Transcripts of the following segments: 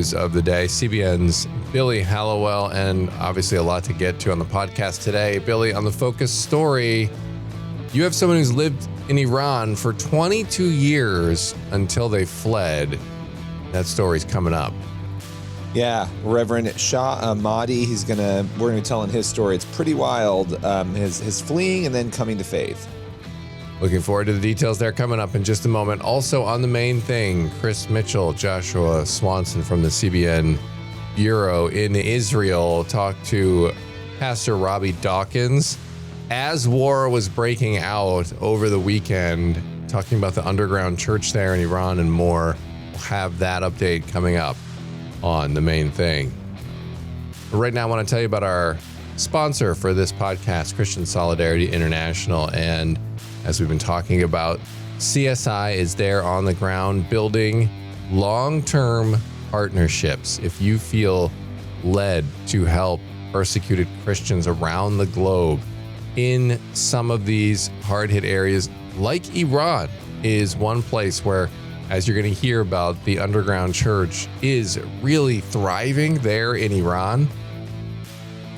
news of the day. CBN's Billy Hallowell, and obviously a lot to get to on the podcast today. Billy, on the focus story, you have someone who's lived in Iran for 22 years until they fled. That story's coming up. Yeah, Reverend Shah Ahmadi, we're gonna be telling his story. It's pretty wild, his fleeing and then coming to faith. Looking forward to the details there coming up in just a moment. Also on the main thing, Chris Mitchell, Joshua Swanson from the CBN Bureau in Israel talked to Pastor Robbie Dawkins as war was breaking out over the weekend, talking about the underground church there in Iran and more. We'll have that update coming up on the main thing. But right now, I want to tell you about our sponsor for this podcast, Christian Solidarity International. And as we've been talking about, CSI is there on the ground building long-term partnerships. If you feel led to help persecuted Christians around the globe in some of these hard-hit areas, like Iran is one place where, as you're going to hear about, the underground church is really thriving there in Iran.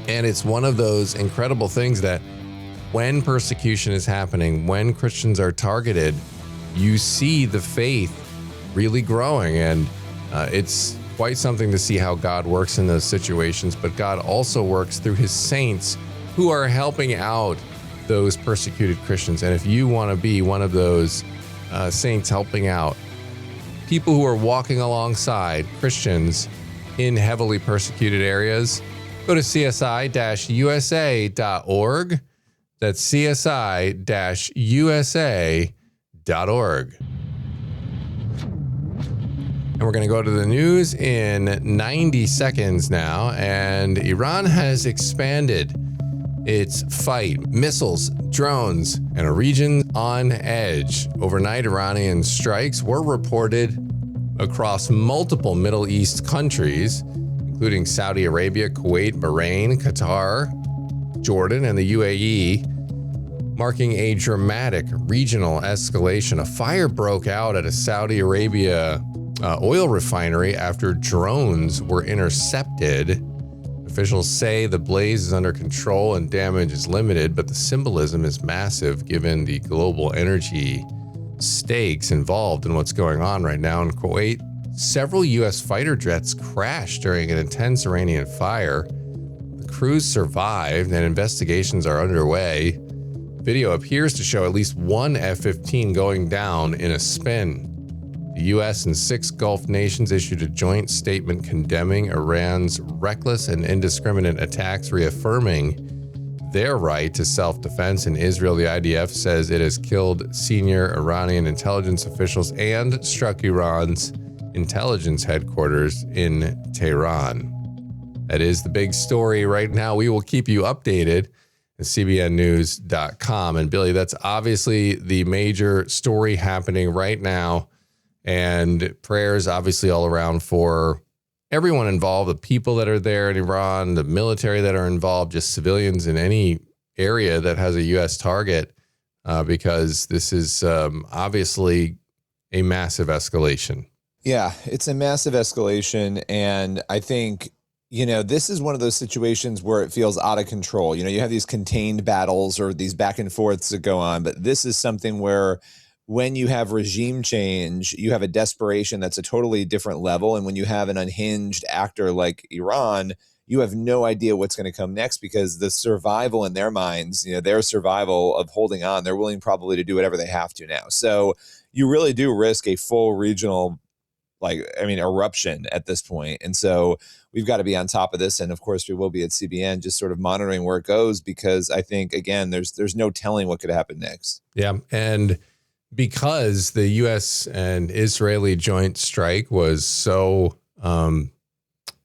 And it's one of those incredible things that when persecution is happening, when Christians are targeted, you see the faith really growing. And it's quite something to see how God works in those situations. But God also works through his saints who are helping out those persecuted Christians. And if you want to be one of those saints helping out people who are walking alongside Christians in heavily persecuted areas, go to csi-usa.org. That's csi-usa.org. And we're going to go to the news in 90 seconds now. And Iran has expanded its fight, missiles, drones, and a region on edge. Overnight, Iranian strikes were reported across multiple Middle East countries, including Saudi Arabia, Kuwait, Bahrain, Qatar, Jordan, and the UAE, marking a dramatic regional escalation. A fire broke out at a Saudi Arabia oil refinery after drones were intercepted. Officials say the blaze is under control and damage is limited, but the symbolism is massive given the global energy stakes involved in what's going on right now in Kuwait. Several U.S. fighter jets crashed during an intense Iranian fire. The crews survived and investigations are underway. Video appears to show at least one F-15 going down in a spin. The U.S. and 6 Gulf nations issued a joint statement condemning Iran's reckless and indiscriminate attacks, reaffirming their right to self-defense. In Israel, the IDF says it has killed senior Iranian intelligence officials and struck Iran's intelligence headquarters in Tehran. That is the big story right now. We will keep you updated at cbnnews.com. And Billy, that's obviously the major story happening right now. And prayers obviously all around for everyone involved, the people that are there in Iran, the military that are involved, just civilians in any area that has a U.S. target, because this is obviously a massive escalation. Yeah, it's a massive escalation. And I think, this is one of those situations where it feels out of control. You have these contained battles or these back and forths that go on, but this is something where when you have regime change, you have a desperation that's a totally different level. And when you have an unhinged actor like Iran, you have no idea what's going to come next, because the survival in their minds, their survival of holding on, they're willing probably to do whatever they have to now. So you really do risk a full regional, eruption at this point. And so we've got to be on top of this. And of course we will be at CBN just sort of monitoring where it goes, because I think, again, there's no telling what could happen next. Yeah. And because the U.S. and Israeli joint strike was so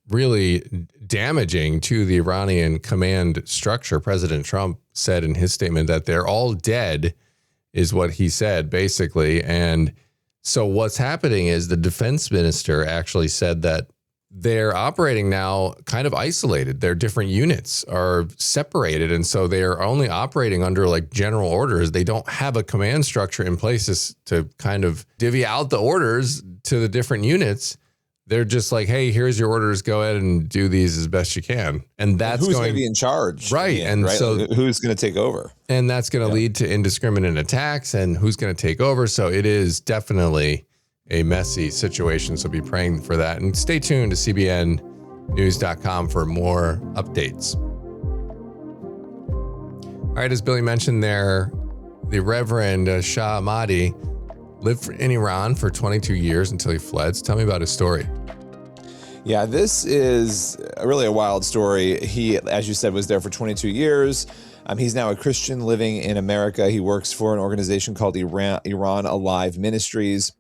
really damaging to the Iranian command structure, President Trump said in his statement that they're all dead, is what he said, basically. And so what's happening is the defense minister actually said that they're operating now kind of isolated. Their different units are separated. And so they are only operating under like general orders. They don't have a command structure in place to kind of divvy out the orders to the different units. They're just like, hey, here's your orders. Go ahead and do these as best you can. And that's who's going to be in charge? Right. And right? So who's going to take over? And that's going to lead to indiscriminate attacks and who's going to take over. So it is definitely a messy situation. So be praying for that. And stay tuned to cbnnews.com for more updates. All right. As Billy mentioned there, the Reverend Shah Ahmadi lived in Iran for 22 years until he fled. So tell me about his story. Yeah, this is really a wild story. He, as you said, was there for 22 years. He's now a Christian living in America. He works for an organization called Iran Alive Ministries.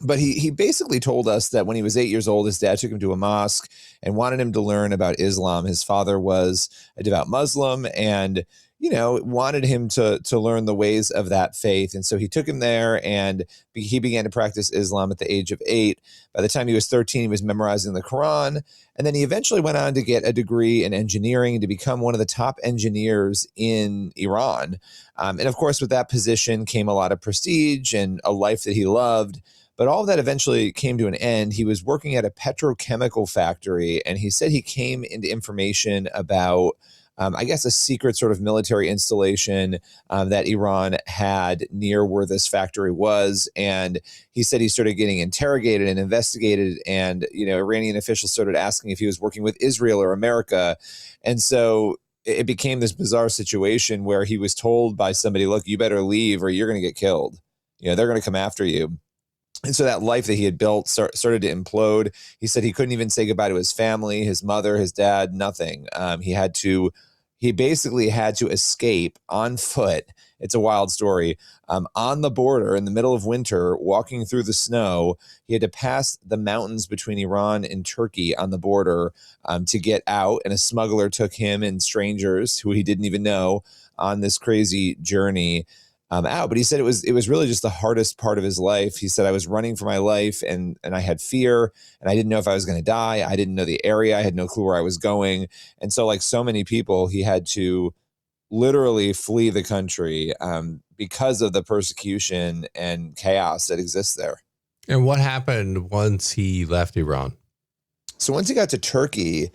But he basically told us that when he was 8 years old, his dad took him to a mosque and wanted him to learn about Islam. His father was a devout Muslim and, wanted him to learn the ways of that faith. And so he took him there and he began to practice Islam at the age of 8. By the time he was 13, he was memorizing the Quran. And then he eventually went on to get a degree in engineering to become one of the top engineers in Iran. And of course, with that position came a lot of prestige and a life that he loved. But all of that eventually came to an end. He was working at a petrochemical factory, and he said he came into information about, a secret sort of military installation that Iran had near where this factory was. And he said he started getting interrogated and investigated, and, Iranian officials started asking if he was working with Israel or America. And so it became this bizarre situation where he was told by somebody, look, you better leave or you're going to get killed. They're going to come after you. And so that life that he had built started to implode. He said he couldn't even say goodbye to his family, his mother, his dad, nothing. He basically had to escape on foot. It's a wild story. On the border in the middle of winter, walking through the snow, he had to pass the mountains between Iran and Turkey on the border to get out. And a smuggler took him and strangers who he didn't even know on this crazy journey out. But he said it was really just the hardest part of his life. He said, I was running for my life and I had fear and I didn't know if I was going to die. I didn't know the area. I had no clue where I was going. And so like so many people, he had to literally flee the country because of the persecution and chaos that exists there. And what happened once he left Iran? So once he got to Turkey,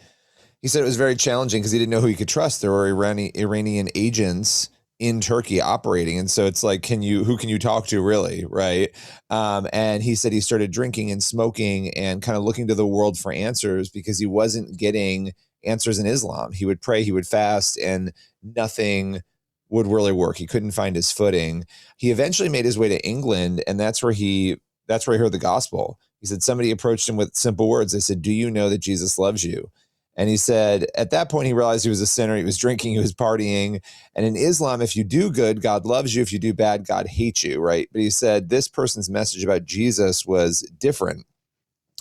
he said it was very challenging because he didn't know who he could trust. There were Iranian agents in Turkey operating. And so it's like, who can you talk to really? Right. And he said he started drinking and smoking and kind of looking to the world for answers because he wasn't getting answers in Islam. He would pray, he would fast, and nothing would really work. He couldn't find his footing. He eventually made his way to England, and that's where he heard the gospel. He said somebody approached him with simple words. They said, do you know that Jesus loves you? And he said, at that point, he realized he was a sinner. He was drinking, he was partying. And in Islam, if you do good, God loves you. If you do bad, God hates you, right? But he said this person's message about Jesus was different.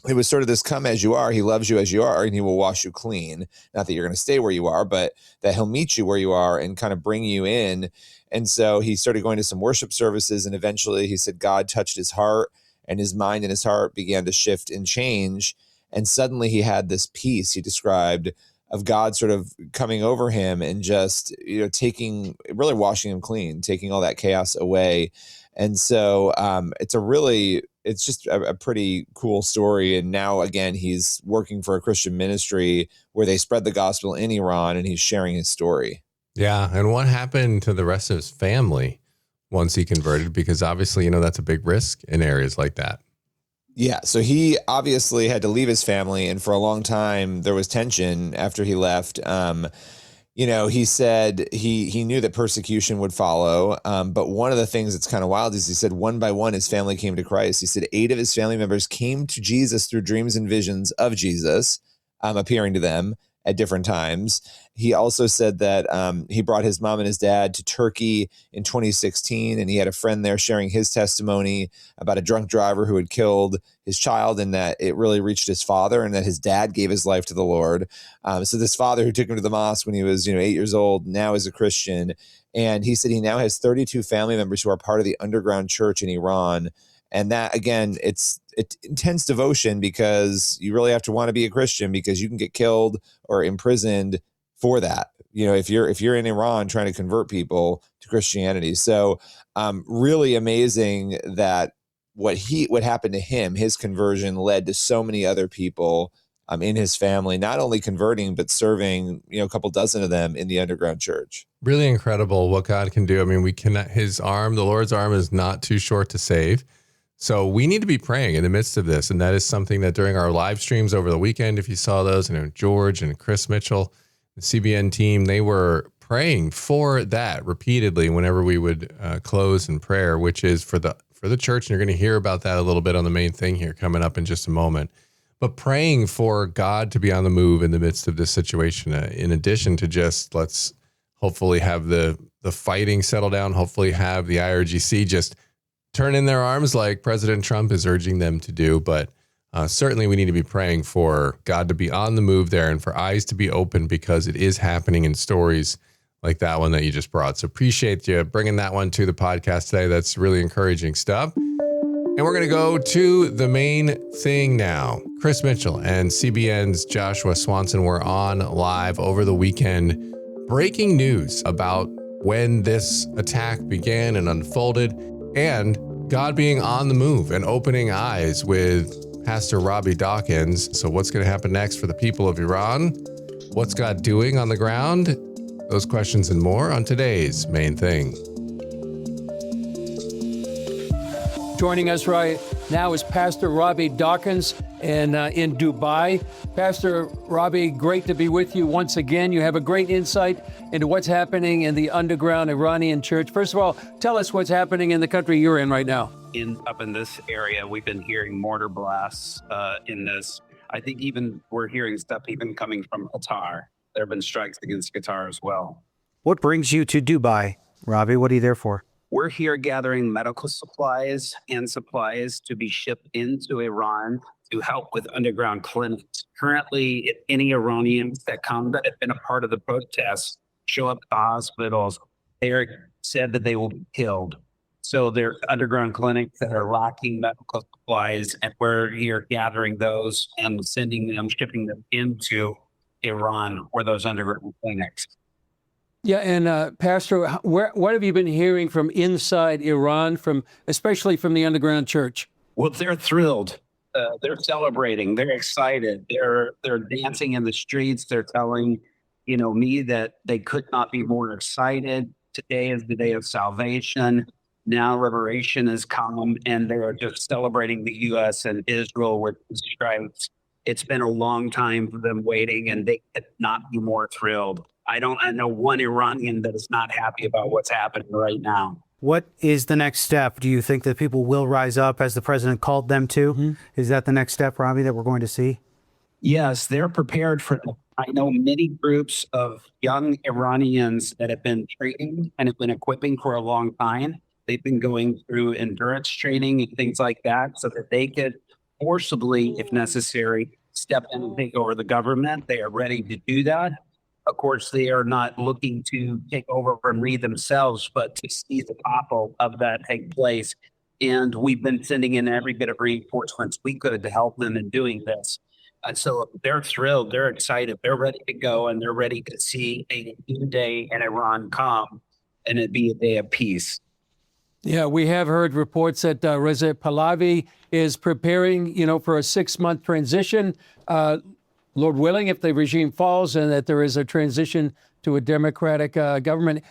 It was sort of this come as you are. He loves you as you are, and he will wash you clean. Not that you're going to stay where you are, but that he'll meet you where you are and kind of bring you in. And so he started going to some worship services, and eventually he said God touched his heart, and his mind and his heart began to shift and change. And suddenly he had this peace he described of God sort of coming over him and just, really washing him clean, taking all that chaos away. And so it's just a pretty cool story. And now, again, he's working for a Christian ministry where they spread the gospel in Iran, and he's sharing his story. Yeah. And what happened to the rest of his family once he converted? Because obviously, that's a big risk in areas like that. Yeah, so he obviously had to leave his family, and for a long time there was tension after he left. He said he knew that persecution would follow, but one of the things that's kind of wild is he said one by one his family came to Christ. He said 8 of his family members came to Jesus through dreams and visions of Jesus appearing to them at different times. He also said that he brought his mom and his dad to Turkey in 2016, and he had a friend there sharing his testimony about a drunk driver who had killed his child, and that it really reached his father, and that his dad gave his life to the Lord. So this father who took him to the mosque when he was 8 years old now is a Christian. And he said he now has 32 family members who are part of the underground church in Iran. And that, again, it's intense devotion because you really have to want to be a Christian because you can get killed or imprisoned for that. If you're in Iran trying to convert people to Christianity. So really amazing that what happened to him, his conversion led to so many other people in his family, not only converting, but serving, a couple dozen of them in the underground church. Really incredible what God can do. I mean, the Lord's arm is not too short to save. So we need to be praying in the midst of this. And that is something that during our live streams over the weekend, if you saw those, George and Chris Mitchell, the CBN team, they were praying for that repeatedly whenever we would close in prayer, which is for the church. And you're going to hear about that a little bit on the main thing here coming up in just a moment. But praying for God to be on the move in the midst of this situation, in addition to just let's hopefully have the fighting settle down, hopefully have the IRGC just turn in their arms like President Trump is urging them to do. But certainly we need to be praying for God to be on the move there and for eyes to be open, because it is happening in stories like that one that you just brought. So appreciate you bringing that one to the podcast today. That's really encouraging stuff. And we're going to go to the main thing now. Chris Mitchell and CBN's Joshua Swanson were on live over the weekend, breaking news about when this attack began and unfolded, and God being on the move and opening eyes with Pastor Robbie Dawkins. So what's going to happen next for the people of Iran? What's God doing on the ground? Those questions and more on today's main thing. Joining us right now is Pastor Robbie Dawkins in Dubai. Pastor Robbie, great to be with you once again. You have a great insight into what's happening in the underground Iranian church. First of all, tell us what's happening in the country you're in right now. Up in this area, we've been hearing mortar blasts in this. I think even we're hearing stuff even coming from Qatar. There have been strikes against Qatar as well. What brings you to Dubai, Robbie? What are you there for? We're here gathering medical supplies and supplies to be shipped into Iran to help with underground clinics. Currently, if any Iranians that come that have been a part of the protests show up at the hospitals, they are said that they will be killed. So there are underground clinics that are lacking medical supplies, and we're here gathering those and shipping them into Iran for those underground clinics. Yeah, and Pastor, what have you been hearing from inside Iran, especially from the underground church? Well, they're thrilled. They're celebrating. They're excited. They're dancing in the streets. They're telling, me that they could not be more excited. Today is the day of salvation. Now liberation has come, and they're just celebrating the U.S. and Israel with the strikes. It's been a long time for them waiting, and they could not be more thrilled. I know one Iranian that is not happy about what's happening right now. What is the next step? Do you think that people will rise up as the president called them to? Mm-hmm. Is that the next step, Robbie, that we're going to see? Yes, they're prepared for it. I know many groups of young Iranians that have been training and have been equipping for a long time. They've been going through endurance training and things like that so that they could forcibly, if necessary, step in and take over the government. They are ready to do that. Of course, they are not looking to take over and lead themselves, but to see the topple of that take place. And we've been sending in every bit of reinforcements we could to help them in doing this. And so they're thrilled, they're excited, they're ready to go, and they're ready to see a new day in Iran come, and it be a day of peace. Yeah, we have heard reports that Reza Pahlavi is preparing, for a 6-month transition. Lord willing, if the regime falls and that there is a transition to a democratic government,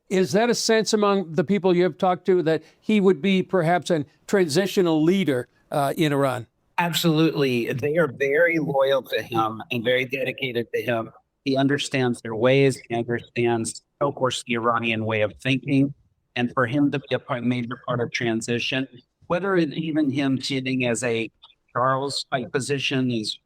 is that a sense among the people you have talked to that he would be perhaps a transitional leader in Iran? Absolutely. They are very loyal to him and very dedicated to him. He understands their ways. He understands, of course, the Iranian way of thinking. And for him to be a major part of transition, whether it's even him sitting as a Charles-type position is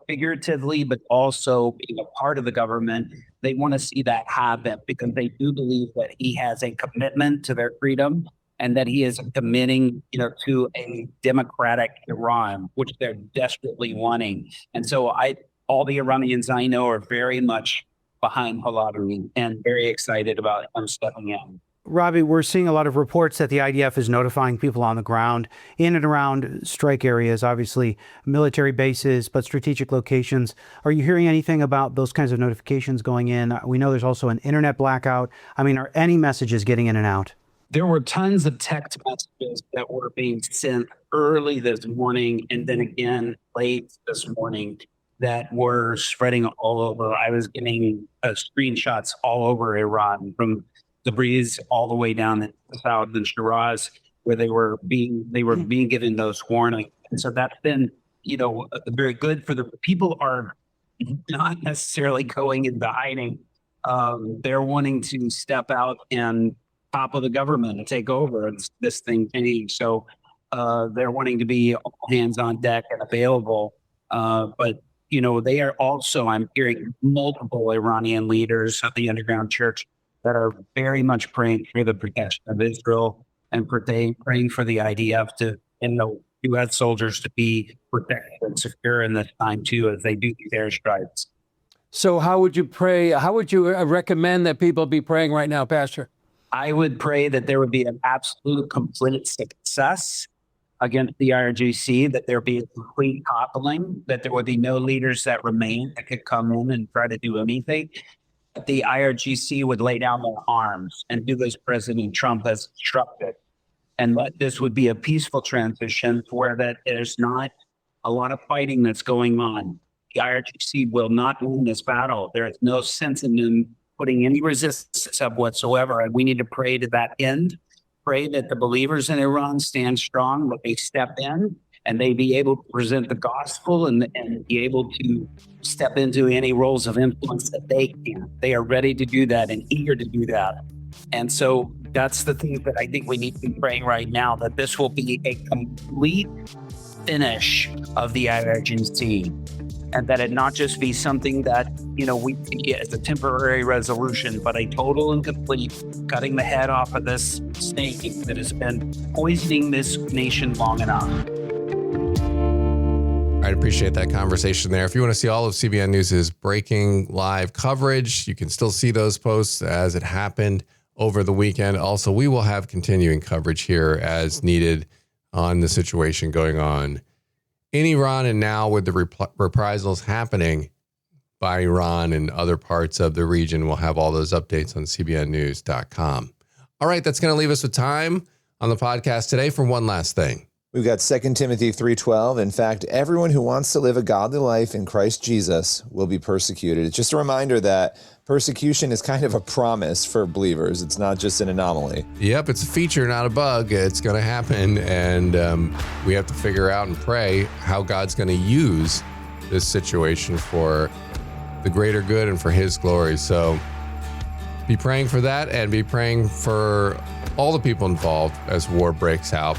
figuratively, but also being a part of the government, they want to see that happen because they do believe that he has a commitment to their freedom and that he is committing, to a democratic Iran, which they're desperately wanting. And so all the Iranians I know are very much behind Pahlavi and very excited about him stepping in. Robbie, we're seeing a lot of reports that the IDF is notifying people on the ground in and around strike areas, obviously military bases, but strategic locations. Are you hearing anything about those kinds of notifications going in? We know there's also an internet blackout. I mean, are any messages getting in and out? There were tons of text messages that were being sent early this morning and then again late this morning that were spreading all over. I was getting screenshots all over Iran, from the breeze all the way down in the south in Shiraz, where they were being given those warnings. And so that's been, very good for the people are not necessarily going into hiding. They're wanting to step out and topple the government and take over and this thing change. So they're wanting to be all hands on deck and available. But they are also, I'm hearing multiple Iranian leaders of the underground church that are very much praying for the protection of Israel and praying for the IDF to, U.S. soldiers to be protected and secure in this time too, as they do these airstrikes. So how would you pray? How would you recommend that people be praying right now, Pastor? I would pray that there would be an absolute complete success against the IRGC, that there be a complete toppling, that there would be no leaders that remain that could come in and try to do anything. That the IRGC would lay down their arms and do as President Trump has instructed, and that this would be a peaceful transition where that there's not a lot of fighting that's going on. The IRGC will not win this battle. There is no sense in them putting any resistance up whatsoever. And we need to pray to that end. Pray that the believers in Iran stand strong, that they step in and they be able to present the gospel and be able to step into any roles of influence that they can. They are ready to do that and eager to do that. And so that's the thing that I think we need to be praying right now, that this will be a complete finish of the IRGC, and that it not just be something that, we see as a temporary resolution, but a total and complete cutting the head off of this snake that has been poisoning this nation long enough. I appreciate that conversation there. If you want to see all of CBN News' breaking live coverage, you can still see those posts as it happened over the weekend. Also, we will have continuing coverage here as needed on the situation going on in Iran, and now with the reprisals happening by Iran and other parts of the region. We'll have all those updates on cbnnews.com. All right, that's going to leave us with time on the podcast today for one last thing. We've got 2 Timothy 3:12. In fact, everyone who wants to live a godly life in Christ Jesus will be persecuted. It's just a reminder that persecution is kind of a promise for believers. It's not just an anomaly. Yep, it's a feature, not a bug. It's going to happen, and we have to figure out and pray how God's going to use this situation for the greater good and for His glory. So be praying for that, and be praying for all the people involved as war breaks out.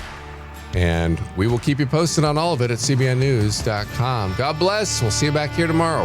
And we will keep you posted on all of it at cbnnews.com. God bless. We'll see you back here tomorrow.